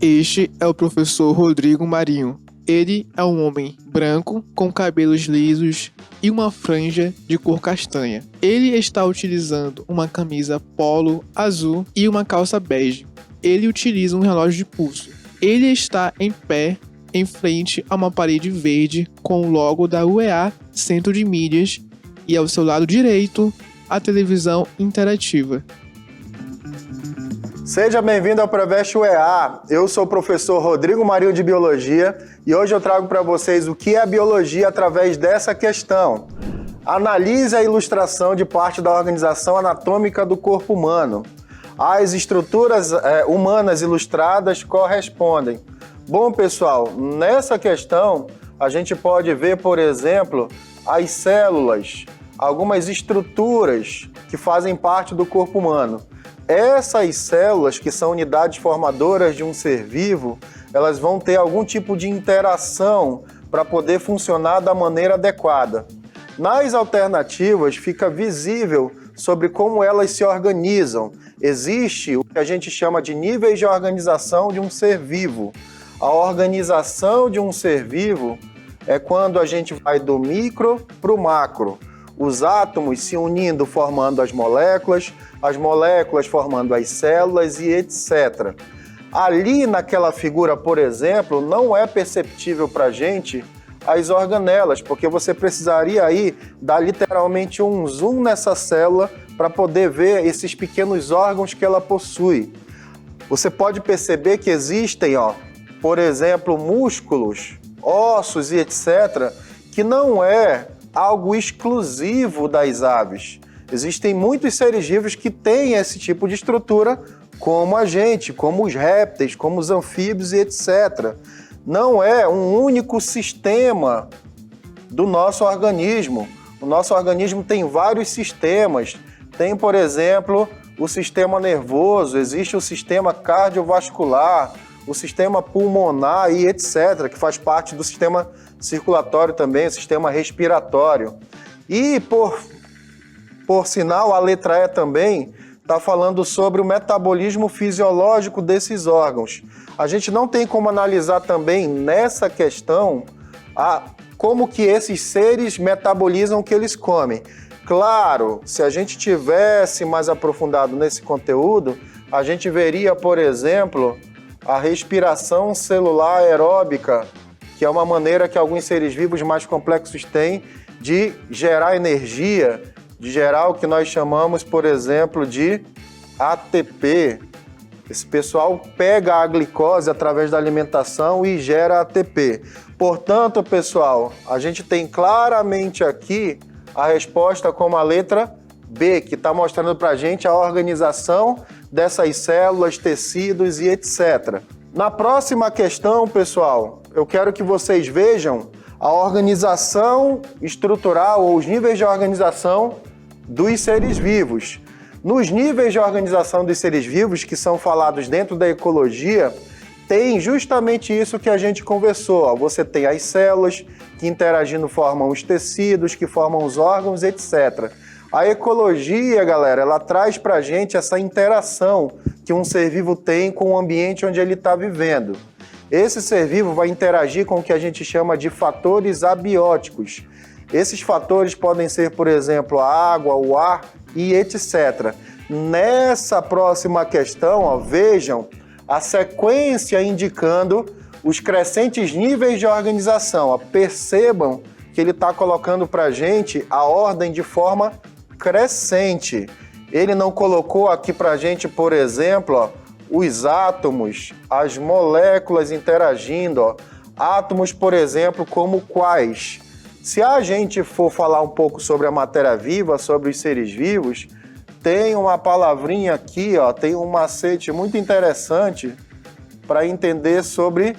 Este é o professor Rodrigo Marinho. Ele é um homem branco, com cabelos lisos e uma franja de cor castanha. Ele está utilizando uma camisa polo azul e uma calça bege. Ele utiliza um relógio de pulso. Ele está em pé, em frente a uma parede verde com o logo da UEA Centro de Mídias e ao seu lado direito, a televisão interativa. Seja bem-vindo ao Preveste UEA. Eu sou o professor Rodrigo Marinho de Biologia e hoje eu trago para vocês o que é a biologia através dessa questão. Analise a ilustração de parte da organização anatômica do corpo humano. As estruturas humanas ilustradas correspondem. Bom, pessoal, nessa questão a gente pode ver, por exemplo, as células, algumas estruturas que fazem parte do corpo humano. Essas células, que são unidades formadoras de um ser vivo, elas vão ter algum tipo de interação para poder funcionar da maneira adequada. Nas alternativas, fica visível sobre como elas se organizam. Existe o que a gente chama de níveis de organização de um ser vivo. A organização de um ser vivo é quando a gente vai do micro para o macro. Os átomos se unindo formando as moléculas formando as células e etc. Ali naquela figura, por exemplo, não é perceptível para a gente as organelas, porque você precisaria aí dar literalmente um zoom nessa célula para poder ver esses pequenos órgãos que ela possui. Você pode perceber que existem, por exemplo, músculos, ossos e etc., que não é algo exclusivo das aves. Existem muitos seres vivos que têm esse tipo de estrutura, como a gente, como os répteis, como os anfíbios e etc. Não é um único sistema do nosso organismo. O nosso organismo tem vários sistemas. Tem, por exemplo, o sistema nervoso, existe o sistema cardiovascular, o sistema pulmonar e etc., que faz parte do sistema circulatório também, o sistema respiratório. E, por sinal, a letra E também está falando sobre o metabolismo fisiológico desses órgãos. A gente não tem como analisar também nessa questão como que esses seres metabolizam o que eles comem. Claro, se a gente tivesse mais aprofundado nesse conteúdo, a gente veria, por exemplo, a respiração celular aeróbica, que é uma maneira que alguns seres vivos mais complexos têm de gerar energia, de gerar o que nós chamamos, por exemplo, de ATP. Esse pessoal pega a glicose através da alimentação e gera ATP. Portanto, pessoal, a gente tem claramente aqui a resposta como a letra B, que está mostrando para a gente a organização dessas células, tecidos e etc. Na próxima questão, pessoal, eu quero que vocês vejam a organização estrutural ou os níveis de organização dos seres vivos. Nos níveis de organização dos seres vivos, que são falados dentro da ecologia, tem justamente isso que a gente conversou. Você tem as células que interagindo formam os tecidos, que formam os órgãos, etc. A ecologia, galera, ela traz para a gente essa interação que um ser vivo tem com o ambiente onde ele está vivendo. Esse ser vivo vai interagir com o que a gente chama de fatores abióticos. Esses fatores podem ser, por exemplo, a água, o ar e etc. Nessa próxima questão, vejam a sequência indicando os crescentes níveis de organização. Percebam que ele está colocando para a gente a ordem de forma crescente. Ele não colocou aqui para a gente, por exemplo, os átomos, as moléculas interagindo. Átomos, por exemplo, como quais? Se a gente for falar um pouco sobre a matéria viva, sobre os seres vivos, tem uma palavrinha aqui, tem um macete muito interessante para entender sobre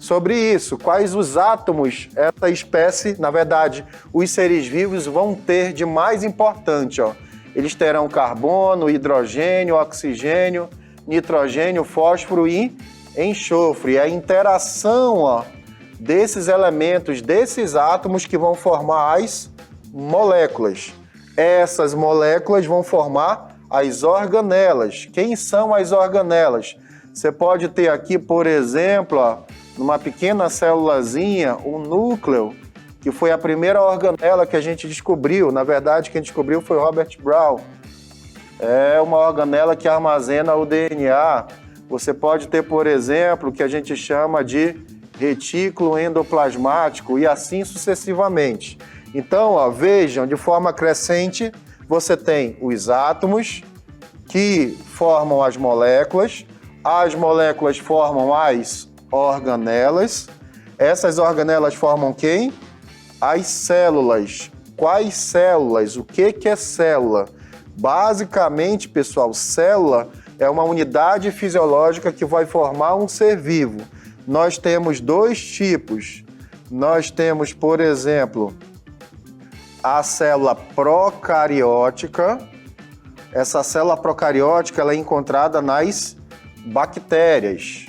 sobre isso. Quais os átomos essa espécie, na verdade, os seres vivos vão ter de mais importante, ó. Eles terão carbono, hidrogênio, oxigênio, nitrogênio, fósforo e enxofre. A interação, ó, desses elementos, desses átomos que vão formar as moléculas. Essas moléculas vão formar as organelas. Quem são as organelas? Você pode ter aqui, por exemplo, ó, numa pequena célulazinha, o núcleo, que foi a primeira organela que a gente descobriu. Na verdade, quem descobriu foi Robert Brown. É uma organela que armazena o DNA. Você pode ter, por exemplo, o que a gente chama de retículo endoplasmático e assim sucessivamente. Então, ó, vejam, de forma crescente, você tem os átomos que formam as moléculas formam as organelas. Essas organelas formam quem? As células. Quais células? O que é célula? Basicamente, pessoal, célula é uma unidade fisiológica que vai formar um ser vivo. Nós temos dois tipos. Nós temos, por exemplo, a célula procariótica. Essa célula procariótica ela é encontrada nas bactérias.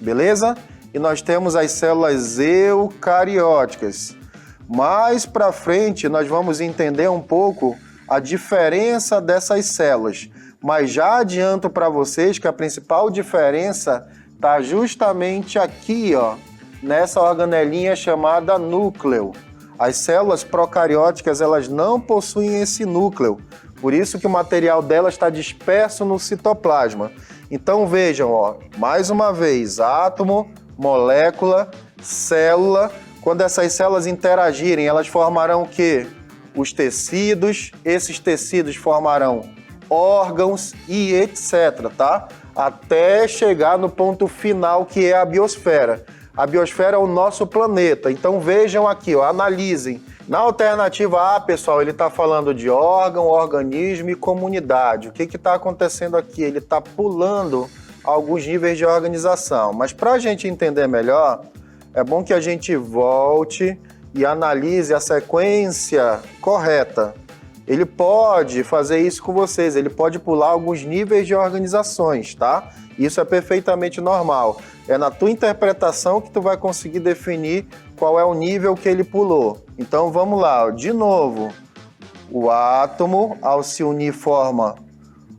Beleza? E nós temos as células eucarióticas. Mais para frente, nós vamos entender um pouco a diferença dessas células. Mas já adianto para vocês que a principal diferença está justamente aqui, ó, nessa organelinha chamada núcleo. As células procarióticas, elas não possuem esse núcleo. Por isso que o material delas está disperso no citoplasma. Então vejam, ó, mais uma vez, átomo, molécula, célula. Quando essas células interagirem, elas formarão o quê? Os tecidos. Esses tecidos formarão órgãos e etc, tá? Até chegar no ponto final, que é a biosfera. A biosfera é o nosso planeta. Então vejam aqui, ó, analisem. Na alternativa A, pessoal, ele está falando de órgão, organismo e comunidade. O que está acontecendo aqui? Ele está pulando alguns níveis de organização. Mas para a gente entender melhor, é bom que a gente volte e analise a sequência correta. Ele pode fazer isso com vocês, ele pode pular alguns níveis de organizações, tá? Isso é perfeitamente normal. É na tua interpretação que tu vai conseguir definir qual é o nível que ele pulou. Então vamos lá, ó. De novo, o átomo, ao se unir, forma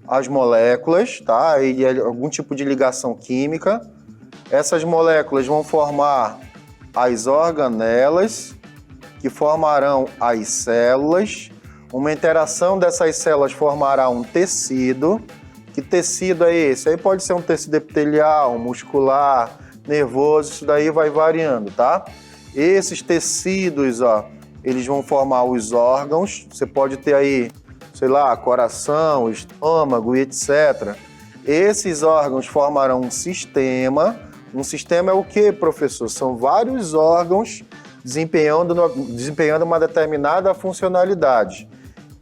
as moléculas, tá? E algum tipo de ligação química. Essas moléculas vão formar as organelas, que formarão as células. Uma interação dessas células formará um tecido. Que tecido é esse? Aí pode ser um tecido epitelial, muscular, nervoso, isso daí vai variando, tá? Esses tecidos, ó, eles vão formar os órgãos. Você pode ter aí, sei lá, coração, estômago e etc. Esses órgãos formarão um sistema. Um sistema é o quê, professor? São vários órgãos desempenhando uma determinada funcionalidade.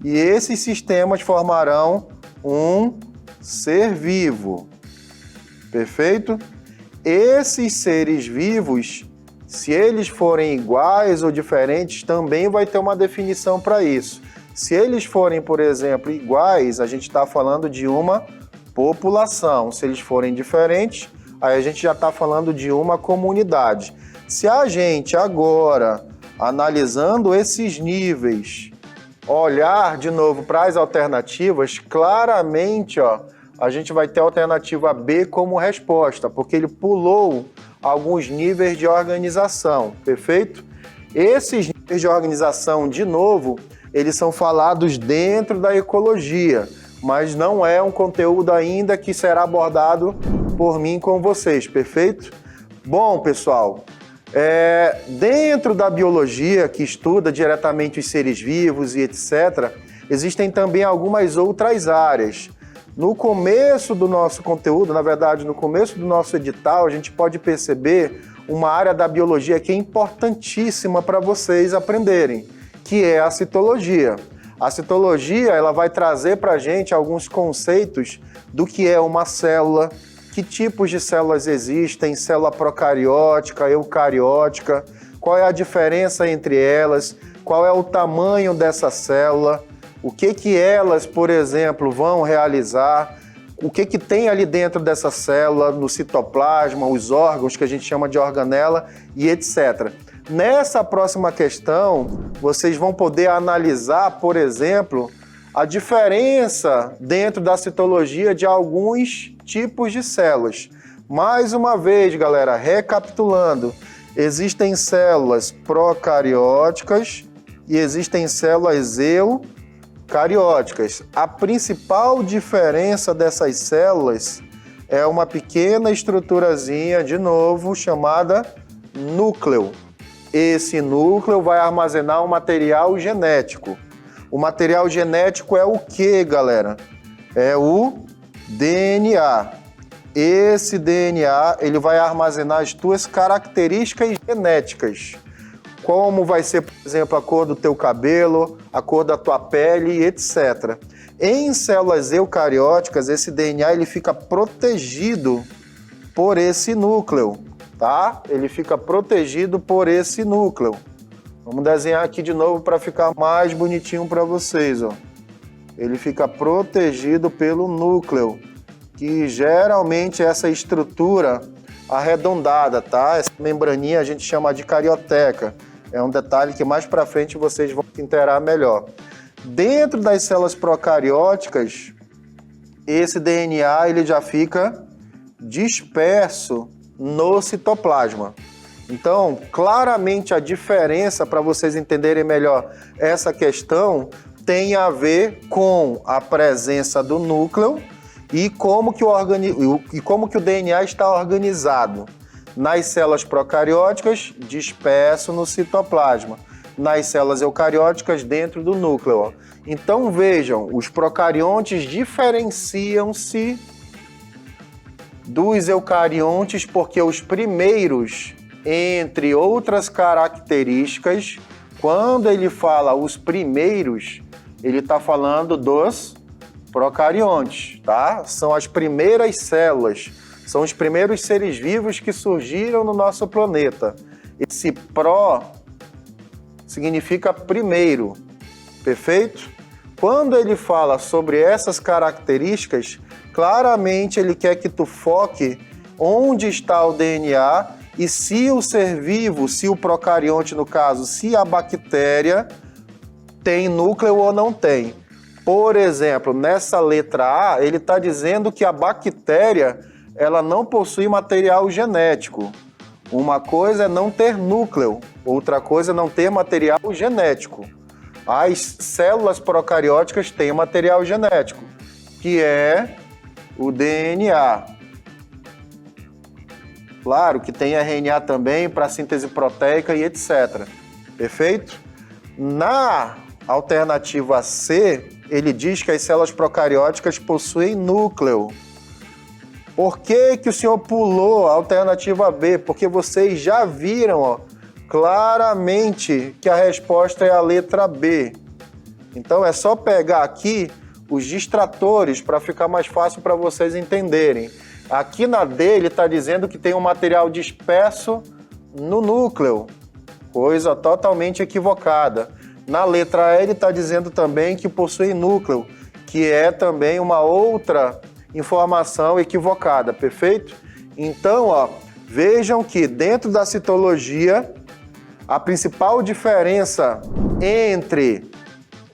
E esses sistemas formarão um ser vivo. Perfeito? Esses seres vivos, se eles forem iguais ou diferentes, também vai ter uma definição para isso. Se eles forem, por exemplo, iguais, a gente está falando de uma população. Se eles forem diferentes, aí a gente já está falando de uma comunidade. Se a gente agora, analisando esses níveis, olhar de novo para as alternativas, claramente, ó, a gente vai ter a alternativa B como resposta, porque ele pulou alguns níveis de organização, perfeito? Esses níveis de organização, de novo, eles são falados dentro da ecologia, mas não é um conteúdo ainda que será abordado por mim com vocês, perfeito? Bom, pessoal, dentro da biologia, que estuda diretamente os seres vivos e etc., existem também algumas outras áreas. No começo do nosso conteúdo, na verdade, no começo do nosso edital, a gente pode perceber uma área da biologia que é importantíssima para vocês aprenderem, que é a citologia. A citologia, ela vai trazer para a gente alguns conceitos do que é uma célula, que tipos de células existem, célula procariótica, eucariótica, qual é a diferença entre elas, qual é o tamanho dessa célula, o que elas, por exemplo, vão realizar, o que tem ali dentro dessa célula, no citoplasma, os órgãos que a gente chama de organela e etc. Nessa próxima questão, vocês vão poder analisar, por exemplo, a diferença dentro da citologia de alguns tipos de células. Mais uma vez, galera, recapitulando, existem células procarióticas e existem células eucarióticas. A principal diferença dessas células é uma pequena estruturazinha, de novo, chamada núcleo. Esse núcleo vai armazenar um material genético. O material genético é o que, galera? É o DNA. Esse DNA ele vai armazenar as tuas características genéticas. Como vai ser, por exemplo, a cor do teu cabelo, a cor da tua pele, etc. Em células eucarióticas, esse DNA ele fica protegido por esse núcleo, tá? Ele fica protegido por esse núcleo. Vamos desenhar aqui de novo para ficar mais bonitinho para vocês, ó. Ele fica protegido pelo núcleo, que geralmente é essa estrutura arredondada, tá? Essa membraninha a gente chama de carioteca. É um detalhe que mais para frente vocês vão se inteirar melhor. Dentro das células procarióticas, esse DNA ele já fica disperso no citoplasma. Então, claramente a diferença, para vocês entenderem melhor essa questão, tem a ver com a presença do núcleo e como que o DNA está organizado. Nas células procarióticas, disperso no citoplasma. Nas células eucarióticas, dentro do núcleo. Então, vejam, os procariontes diferenciam-se dos eucariontes porque os primeiros, entre outras características, quando ele fala os primeiros, ele está falando dos procariontes, tá? São as primeiras células, são os primeiros seres vivos que surgiram no nosso planeta. Esse pró significa primeiro, perfeito? Quando ele fala sobre essas características, claramente ele quer que tu foque onde está o DNA e se o ser vivo, se o procarionte no caso, se a bactéria tem núcleo ou não tem. Por exemplo, nessa letra A, ele está dizendo que a bactéria ela não possui material genético. Uma coisa é não ter núcleo, outra coisa é não ter material genético. As células procarióticas têm material genético, que é o DNA. Claro que tem RNA também para síntese proteica e etc. Perfeito? Na alternativa C, ele diz que as células procarióticas possuem núcleo. Por que o senhor pulou a alternativa B? Porque vocês já viram, ó, claramente que a resposta é a letra B. Então é só pegar aqui os distratores para ficar mais fácil para vocês entenderem. Aqui na D ele está dizendo que tem um material disperso no núcleo, coisa totalmente equivocada. Na letra E ele está dizendo também que possui núcleo, que é também uma outra informação equivocada, perfeito? Então, ó, vejam que dentro da citologia, a principal diferença entre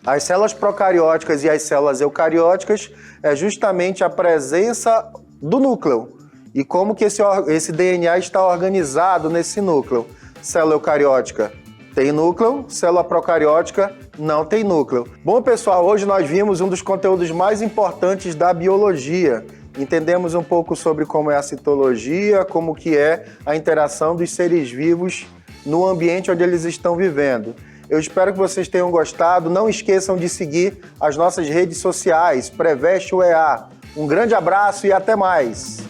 as células procarióticas e as células eucarióticas é justamente a presença do núcleo e como que esse DNA está organizado nesse núcleo. Célula eucariótica tem núcleo, célula procariótica não tem núcleo. Bom, pessoal, hoje nós vimos um dos conteúdos mais importantes da biologia. Entendemos um pouco sobre como é a citologia, como que é a interação dos seres vivos no ambiente onde eles estão vivendo. Eu espero que vocês tenham gostado. Não esqueçam de seguir as nossas redes sociais, Preveste UEA. Um grande abraço e até mais!